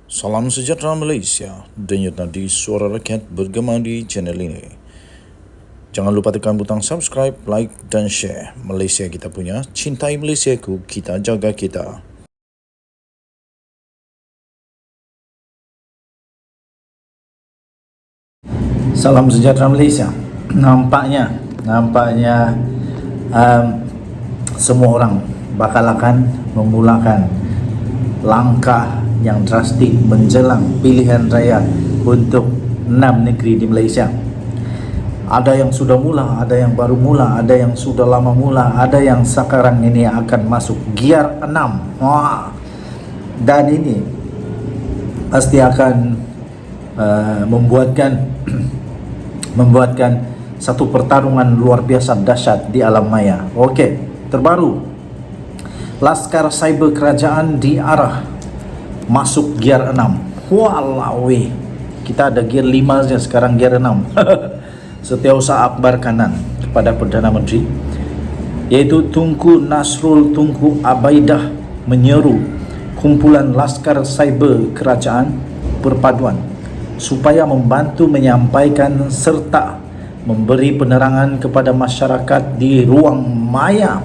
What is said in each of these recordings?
Salam sejahtera Malaysia, denyut nadi suara rakyat bergema di channel ini. Jangan lupa tekan butang subscribe, like dan share. Malaysia kita punya, cintai Malaysiaku, kita jaga kita. Salam sejahtera Malaysia. Nampaknya semua orang bakal akan memulakan langkah yang drastik menjelang pilihan raya untuk 6 negeri di Malaysia. Ada yang sudah mula, ada yang baru mula, ada yang sudah lama mula, ada yang sekarang ini akan masuk gear 6. Wah. Dan ini pasti akan membuatkan satu pertarungan luar biasa dahsyat di alam maya. Okey, terbaru Laskar Cyber Kerajaan diarah masuk gear 6. Walawi, kita ada gear 5 saja, sekarang gear 6. Setiausaha akhbar kanan kepada Perdana Menteri, iaitu Tunku Nasrul Tunku Abaidah, menyeru kumpulan Laskar Cyber Kerajaan Perpaduan supaya membantu menyampaikan serta memberi penerangan kepada masyarakat di ruang maya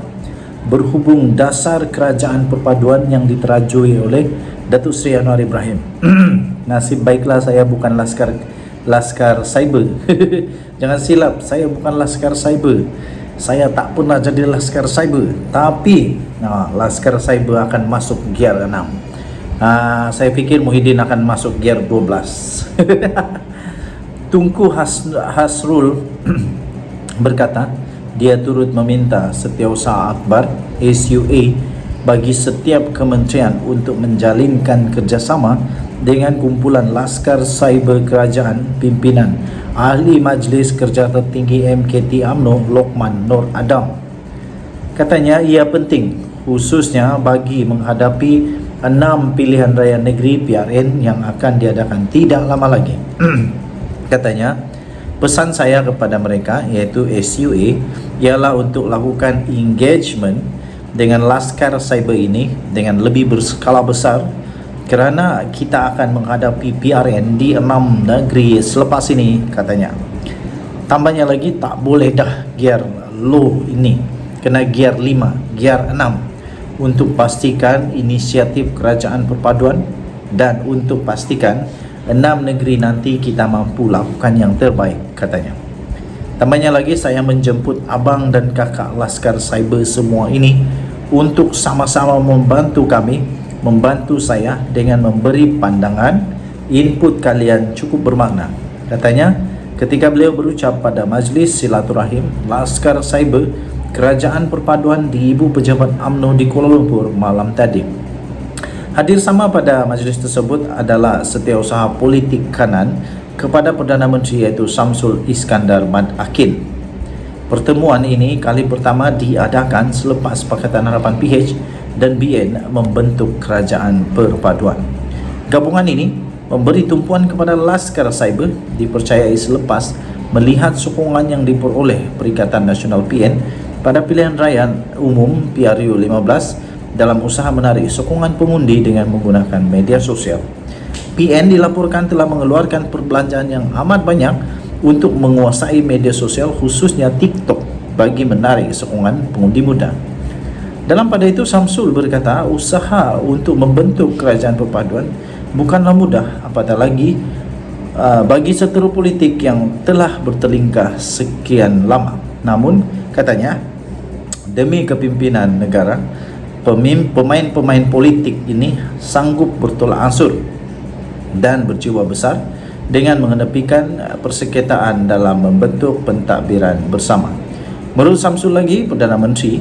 berhubung dasar kerajaan perpaduan yang diterajui oleh Datuk Seri Anwar Ibrahim. Nasib baiklah saya bukan Laskar Cyber. Jangan silap, saya bukan Laskar Cyber. Saya tak pernah jadi Laskar Cyber. Tapi Laskar Cyber akan masuk gear 6. Saya fikir Muhyiddin akan masuk gear 12. Tunku Hasrul berkata, dia turut meminta Setiausaha Akhbar SUA bagi setiap kementerian untuk menjalinkan kerjasama dengan kumpulan Laskar Cyber Kerajaan pimpinan Ahli Majlis Kerja Tertinggi MKT UMNO Lokman Nur Adam. Katanya ia penting khususnya bagi menghadapi 6 pilihan raya negeri PRN yang akan diadakan tidak lama lagi. Katanya, pesan saya kepada mereka iaitu SUA ialah untuk lakukan engagement dengan Laskar Cyber ini dengan lebih berskala besar kerana kita akan menghadapi PRN di 6 negeri selepas ini, katanya. Tambahnya lagi, tak boleh dah gear low ini, kena gear 5, gear 6 untuk pastikan inisiatif kerajaan perpaduan dan untuk pastikan 6 negeri nanti kita mampu lakukan yang terbaik, katanya. Tambahnya lagi, saya menjemput abang dan kakak Laskar Cyber semua ini untuk sama-sama membantu kami, membantu saya dengan memberi pandangan, input kalian cukup bermakna, katanya ketika beliau berucap pada Majlis Silaturahim Laskar Cyber Kerajaan Perpaduan di Ibu Pejabat UMNO di Kuala Lumpur malam tadi. Hadir sama pada majlis tersebut adalah Setiausaha Politik Kanan kepada Perdana Menteri iaitu Samsul Iskandar Mad Akin. Pertemuan ini kali pertama diadakan selepas Pakatan Harapan PH dan BN membentuk Kerajaan Perpaduan. Gabungan ini memberi tumpuan kepada Laskar Cyber dipercayai selepas melihat sokongan yang diperoleh Perikatan Nasional PN pada pilihan raya umum PRU 15 dalam usaha menarik sokongan pengundi dengan menggunakan media sosial. PN dilaporkan telah mengeluarkan perbelanjaan yang amat banyak untuk menguasai media sosial khususnya TikTok bagi menarik sokongan pengundi muda. Dalam pada itu, Samsul berkata usaha untuk membentuk kerajaan perpaduan bukanlah mudah, apatah lagi bagi seteru politik yang telah bertelingkah sekian lama. Namun, katanya, demi kepimpinan negara, pemain-pemain politik ini sanggup bertolak ansur dan berjiwa besar dengan mengenepikan persengketaan dalam membentuk pentadbiran bersama. Menurut Samsul lagi, Perdana Menteri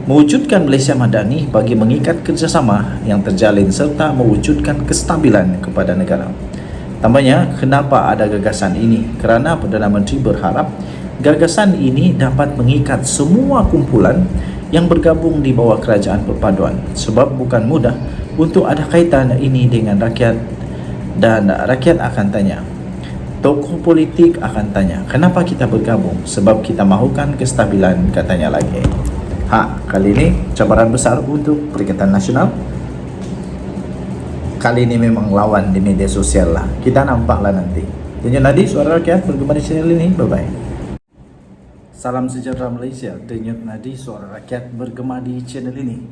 mewujudkan Malaysia Madani bagi mengikat kerjasama yang terjalin serta mewujudkan kestabilan kepada negara. Tambahnya, kenapa ada gagasan ini? Kerana Perdana Menteri berharap gagasan ini dapat mengikat semua kumpulan yang bergabung di bawah kerajaan perpaduan, sebab bukan mudah untuk ada kaitan ini dengan rakyat, dan rakyat akan tanya, tokoh politik akan tanya, kenapa kita bergabung? Sebab kita mahukan kestabilan, katanya lagi. Kali ini cabaran besar untuk Perikatan Nasional kali ini memang lawan di media sosial lah. Kita nampaklah nanti. Denyut nadi suara rakyat bergema di channel ini. Bye bye. Salam sejahtera Malaysia. Denyut nadi suara rakyat bergema di channel ini.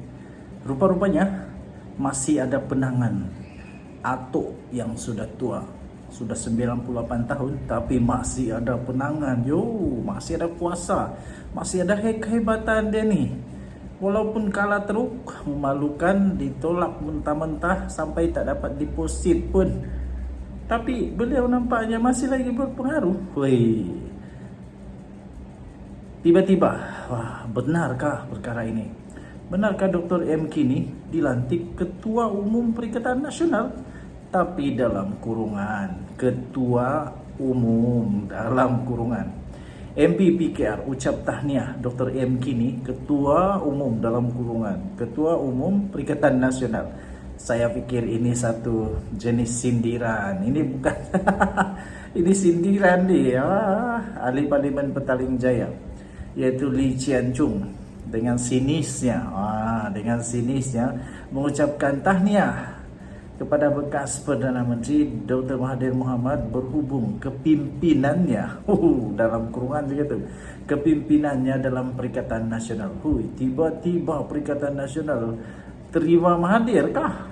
Rupa-rupanya masih ada penangan atuk yang sudah tua, sudah 98 tahun, tapi masih ada penangan. Masih ada kuasa, masih ada kehebatan dia ni. Walaupun kalah teruk, memalukan, ditolak mentah-mentah sampai tak dapat deposit pun, tapi beliau nampaknya masih lagi berpengaruh. Tiba-tiba, benarkah perkara ini? Benarkah Dr. M. Kini dilantik Ketua Umum Perikatan Nasional? Tapi dalam kurungan, Ketua Umum dalam kurungan. MP PKR ucap tahniah Dr. M. Kini Ketua Umum dalam kurungan, Ketua Umum Perikatan Nasional. Saya pikir ini satu jenis sindiran. Ini bukan ini sindiran dia, ahli Parlimen Petaling Jaya, yaitu Lee Chian Chung, dengan sinisnya mengucapkan tahniah kepada bekas Perdana Menteri Dr. Mahathir Mohamad berhubung kepimpinannya dalam kurungan begitu, kepimpinannya dalam Perikatan Nasional. Tiba-tiba Perikatan Nasional terima Mahathir kah?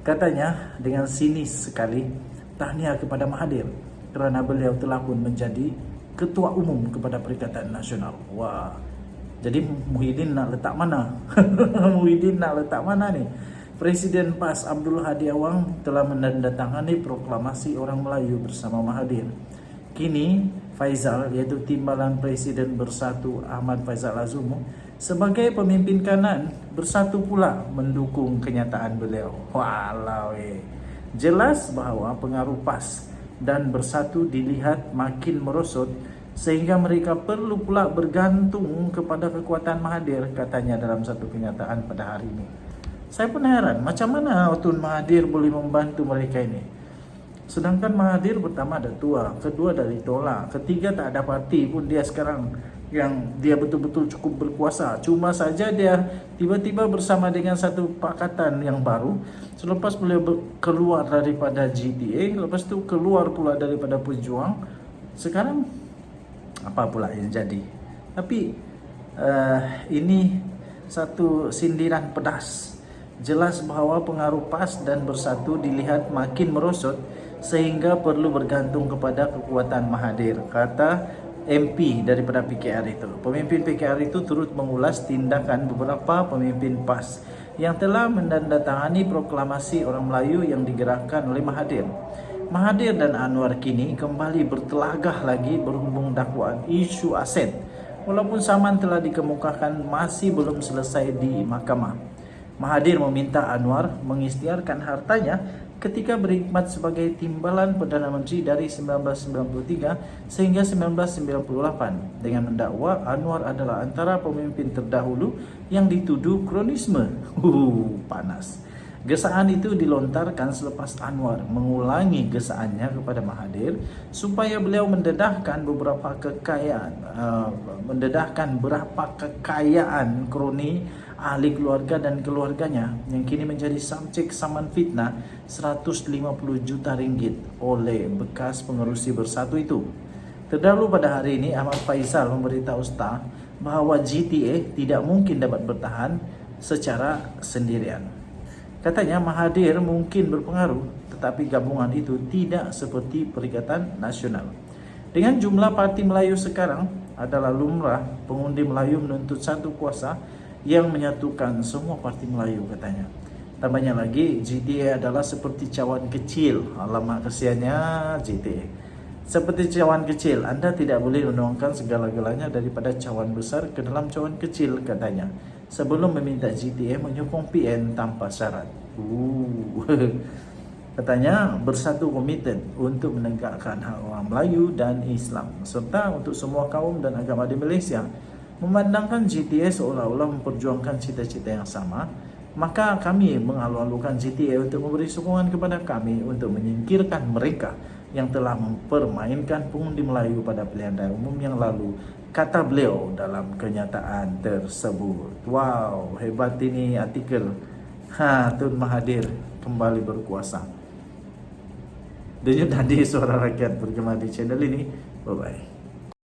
Katanya dengan sinis sekali tahniah kepada Mahathir kerana beliau telah pun menjadi Ketua Umum kepada Perikatan Nasional. Jadi Muhyiddin nak letak mana? Muhyiddin nak letak mana ni? Presiden PAS Abdul Hadi Awang telah menandatangani proklamasi orang Melayu bersama Mahathir. Kini Faizal, iaitu Timbalan Presiden Bersatu Ahmad Faizal Azumu, sebagai pemimpin kanan bersatu pula mendukung kenyataan beliau. Jelas bahawa pengaruh PAS dan Bersatu dilihat makin merosot sehingga mereka perlu pula bergantung kepada kekuatan Mahathir, katanya dalam satu kenyataan pada hari ini. Saya pun heran, macam mana Tun Mahathir boleh membantu mereka ini? Sedangkan Mahathir pertama dah tua, kedua dah ditolak, ketiga tak ada parti pun dia sekarang yang dia betul-betul cukup berkuasa. Cuma saja dia tiba-tiba bersama dengan satu pakatan yang baru. Selepas beliau keluar daripada GTA, lepas tu keluar pula daripada Pejuang. Sekarang apa pula yang jadi? Tapi ini satu sindiran pedas. Jelas bahawa pengaruh PAS dan Bersatu dilihat makin merosot sehingga perlu bergantung kepada kekuatan Mahathir, kata MP daripada PKR itu. Pemimpin PKR itu turut mengulas tindakan beberapa pemimpin PAS yang telah menandatangani proklamasi orang Melayu yang digerakkan oleh Mahathir. Mahathir dan Anwar kini kembali bertelagah lagi berhubung dakwaan isu aset. Walaupun saman telah dikemukakan, masih belum selesai di mahkamah. Mahathir meminta Anwar mengisytiharkan hartanya ketika berkhidmat sebagai Timbalan Perdana Menteri dari 1993 sehingga 1998 dengan mendakwa Anwar adalah antara pemimpin terdahulu yang dituduh kronisme. Panas. Gesaan itu dilontarkan selepas Anwar mengulangi gesaannya kepada Mahathir supaya beliau mendedahkan berapa kekayaan kroni ahli keluarga dan keluarganya yang kini menjadi subjek saman fitnah 150 juta ringgit oleh bekas pengerusi Bersatu itu. Terdahulu pada hari ini Ahmad Faizal memberitahu Star bahawa GTA tidak mungkin dapat bertahan secara sendirian. Katanya Mahathir mungkin berpengaruh, tetapi gabungan itu tidak seperti Perikatan Nasional. Dengan jumlah parti Melayu sekarang adalah lumrah pengundi Melayu menuntut satu kuasa yang menyatukan semua parti Melayu, katanya. Tambahnya lagi, GTA adalah seperti cawan kecil. Alamak, kesiannya GTA. Seperti cawan kecil, anda tidak boleh menuangkan segala-galanya daripada cawan besar ke dalam cawan kecil, katanya, sebelum meminta GTA menyokong PN tanpa syarat. Katanya Bersatu komited untuk menegakkan hak orang Melayu dan Islam serta untuk semua kaum dan agama di Malaysia. Memandangkan GTA seolah-olah memperjuangkan cita-cita yang sama, maka kami mengalu-alukan GTA untuk memberi sokongan kepada kami untuk menyingkirkan mereka yang telah mempermainkan pengundi Melayu pada pilihan raya umum yang lalu, kata beliau dalam kenyataan tersebut. Wow, hebat ini artikel. Tun Mahathir kembali berkuasa. Denyut nadi suara rakyat bergema di channel ini. Bye bye.